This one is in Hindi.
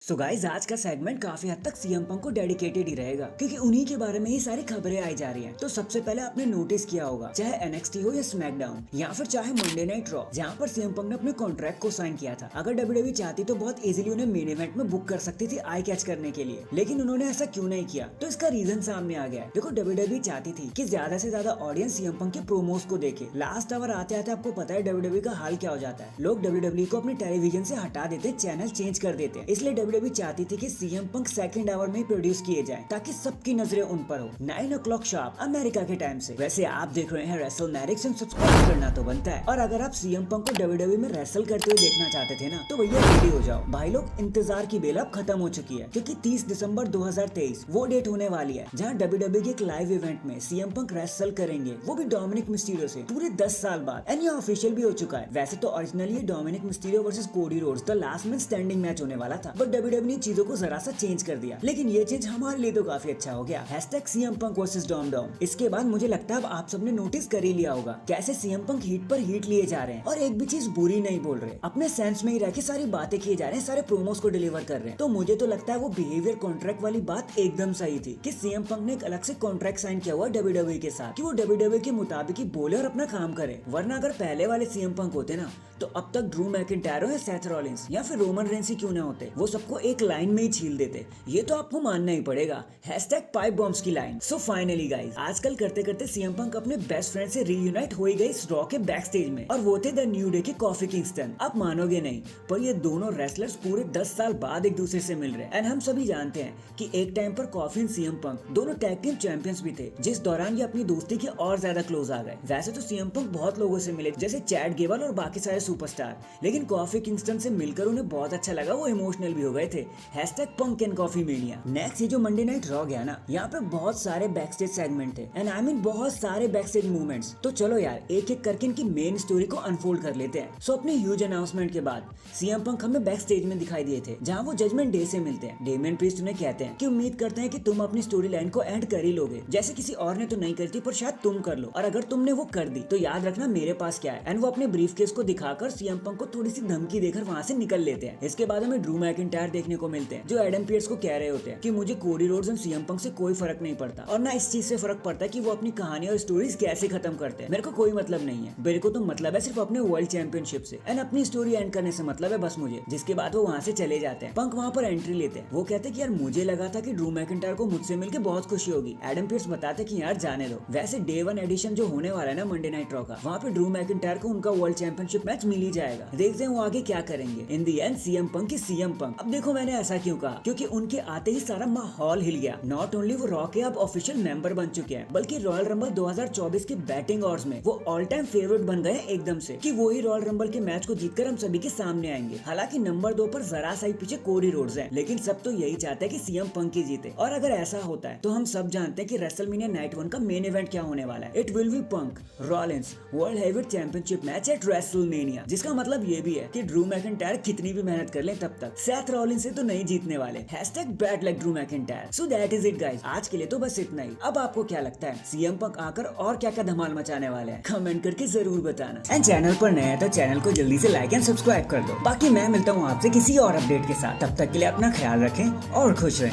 सो गाइस आज का सेगमेंट काफी हद तक सीएम पंक को डेडिकेटेड ही रहेगा क्योंकि उन्हीं के बारे में ही सारी खबरें आई जा रही हैं। तो सबसे पहले आपने नोटिस किया होगा, चाहे एनएक्सटी हो या स्मैकडाउन या फिर चाहे मंडे नाइट रॉ, जहां पर सीएम पंक ने अपने कॉन्ट्रैक्ट को साइन किया था। अगर डब्ल्यूडब्ल्यूई चाहती तो बहुत इजीली उन्हें मेन इवेंट में बुक कर सकती थी आई कैच करने के लिए, लेकिन उन्होंने ऐसा क्यों नहीं किया? तो इसका रीजन सामने आ गया है। देखो, डब्ल्यूडब्ल्यूई चाहती थी कि ज्यादा से ज्यादा ऑडियंस सीएम पंक के प्रोमोस को देखे। लास्ट आवर आते आते आपको पता है डब्ल्यूडब्ल्यूई का हाल क्या हो जाता है। लोग डब्ल्यूडब्ल्यूई को अपने टेलीविजन से हटा देते, चैनल चेंज कर देते। इसलिए डब्ल्यूडब्ल्यूई चाहती थी कि सीएम पंक सेकंड आवर में ही प्रोड्यूस किए जाएं ताकि सबकी नजरें उन पर हो 9 o'clock शार्प अमेरिका के टाइम से। वैसे आप देख रहे हैं रेसलमैनिक्स एंड सब्सक्राइब करना तो बनता है। और अगर आप सीएम पंक को डब्ल्यूडब्ल्यूई में रेसल करते हुए देखना चाहते थे ना, तो भैया रेडी हो जाओ भाई लोग, इंतजार की बेल अब खत्म हो चुकी है क्योंकि 30 दिसंबर 2023 वो डेट होने वाली है जहां डब्ल्यूडब्ल्यूई के एक लाइव इवेंट में सीएम पंक रेसल करेंगे, वो भी डोमिनिक मिस्टीरियो से पूरे 10 साल बाद। एंड ये ऑफिशियल भी हो चुका है। वैसे तो ओरिजिनली ये Dominik Mysterio versus Cody Rhodes the last man standing match होने वाला था, बट डब्ल्यूडब्ल्यूई ने चीजों को जरा सा चेंज कर दिया। लेकिन ये चीज हमारे लिए तो काफी अच्छा हो गया। #CM Punk versus Dom Dom. इसके बाद मुझे लगता है अब आप सबने नोटिस कर ही लिया होगा कैसे सीएम पंक हीट पर हीट लिए जा रहे हैं और एक भी चीज बुरी नहीं बोल रहे, अपने सेंस में ही रह के सारी बातें किए जा रहे हैं, सारे प्रोमोस को डिलीवर कर रहे हैं। तो मुझे तो लगता है वो बिहेवियर कॉन्ट्रैक्ट वाली बात एकदम सही थी कि सीएम पंक ने एक अलग से कॉन्ट्रैक्ट साइन किया हुआ डब्ल्यूडब्ल्यूई के साथ कि वो डब्ल्यूडब्ल्यूई के मुताबिक ही बोले और अपना काम करे। वरना अगर पहले वाले सीएम पंक होते ना, तो अब तक ड्रू मैकिंटायर या सेथ रॉलिंस या फिर रोमन रेंस ही क्यों ना होते, वो सबको एक लाइन में ही छील देते। ये तो आपको मानना ही पड़ेगा। #पाइप बॉम्ब्स की लाइन। सो फाइनली गाइस, आजकल करते करते सीएम पंक अपने बेस्ट फ्रेंड से रीयूनाइट हो ही गई इस रॉ के बैक स्टेज में, और वो थे द न्यू डे के कॉफी किंगस्टन। आप मानोगे नहीं, पर ये दोनों रेसलर्स पूरे 10 साल बाद एक दूसरे से मिल रहे हैं। एंड हम सभी जानते हैं कि एक टाइम पर कॉफी एंड सीएम पंक दोनों टैग टीम चैंपियंस भी थे, जिस दौरान ये अपनी दोस्ती के और ज्यादा क्लोज आ गए। वैसे तो सीएम पंक बहुत लोगों से मिले, जैसे चैड गेबल और बाकी सारे सुपरस्टार, लेकिन कॉफी किंगस्टन से मिलकर उन्हें बहुत अच्छा लगा, वो इमोशनल भी हो गए थे। #पंक एंड कॉफी मेनिया। नेक्स्ट ये जो मंडे नाइट रॉ गया ना, यहाँ पे बहुत सारे बैक स्टेज सेगमेंट थे, एंड आई मीन बहुत सारे बैक स्टेज मूवमेंट्स। तो चलो यार, एक एक करके इनकी मेन स्टोरी को अनफोल्ड कर लेते हैं। सो अपने ह्यूज अनाउंसमेंट के बाद सीएम पंक हमें बैक स्टेज में दिखाई दिए थे, जहाँ वो जजमेंट डे से मिलते हैं। डेमियन प्रीस्ट उन्हें कहते हैं कि उम्मीद करते हैं कि तुम अपनी स्टोरी लाइन को एंड कर ही लोगे, जैसे किसी और ने तो नहीं करती पर शायद तुम कर लो, और अगर तुमने वो कर दी तो याद रखना मेरे पास क्या है। एंड वो अपने ब्रीफकेस को दिखाकर सीएम पंक को थोड़ी सी धमकी देकर वहाँ से निकल लेते हैं। इसके बाद हमें ड्रू मैकिंटायर देखने को मिलते हैं, जो एडम पीयर्स को कह रहे होते हैं कि मुझे Cody Rhodes and CM Punk से कोई फर्क नहीं पड़ता, और ना इस चीज से फर्क पड़ता है कि वो अपनी कहानी और स्टोरीज कैसे खत्म करते हैं। मेरे को कोई मतलब नहीं है, मेरे को तो मतलब है सिर्फ अपने वर्ल्ड चैंपियनशिप से, एंड अपनी स्टोरी एंड करने से मतलब है बस मुझे। जिसके बाद वो वहाँ से चले जाते हैं। पंक वहाँ पर एंट्री लेते हैं। वो कहते हैं कि यार मुझे लगा था कि ड्रू मैकिंटायर को मुझसे मिलकर बहुत खुशी होगी। एडम पीयर्स बताते कि यार जाने दो। वैसे डे 1 एडिशन जो होने वाला है ना मंडे नाइट रॉ का, वहाँ पे ड्रू मैकिंटायर को उनका वर्ल्ड चैंपियनशिप मैच मिल ही जाएगा। देखते हैं वो आगे क्या करेंगे। इन दी एंड सीएम पंक की सीएम पंक। अब देखो मैंने ऐसा क्यों कहा, क्योंकि उनके आते ही सारा माहौल हिल गया। नॉट ओनली वो रॉ के अब ऑफिशियल मेंबर बन चुके हैं, बल्कि रॉयल रंबल 2024 के बैटिंग ऑड्स में वो ऑल टाइम फेवरेट बन गए एकदम से, कि वो ही रॉयल रंबल के मैच को जीतकर हम सभी के सामने आएंगे। हालांकि नंबर 2 पर जरा सा ही पीछे कोडी रोड्स है, लेकिन सब तो यही चाहते हैं कि सीएम पंक ही जीते। और अगर ऐसा होता है तो हम सब जानते हैं कि रेसलमेनिया नाइट 1 का मेन इवेंट क्या होने वाला है। It will be punk Rollins world heavyweight championship match at WrestleMania, जिसका मतलब ये भी है कि ड्रू मैकिंटायर कितनी भी मेहनत कर ले तब तक सेथ रॉलिंस से तो नहीं जीतने वाले। Bad luck Drew McIntyre. So that is it guys, आज के लिए तो बस इतना ही। अब आपको क्या लगता है सीएम पंक आकर और क्या क्या धमाल मचाने वाले हैं? कमेंट करके जरूर बताना। एंड चैनल पर नया है तो चैनल को जल्दी से लाइक एंड सब्सक्राइब कर दो। बाकी मैं मिलता हूँ आपसे किसी और अपडेट के साथ। तब तक के लिए अपना ख्याल रखें और खुश रहें।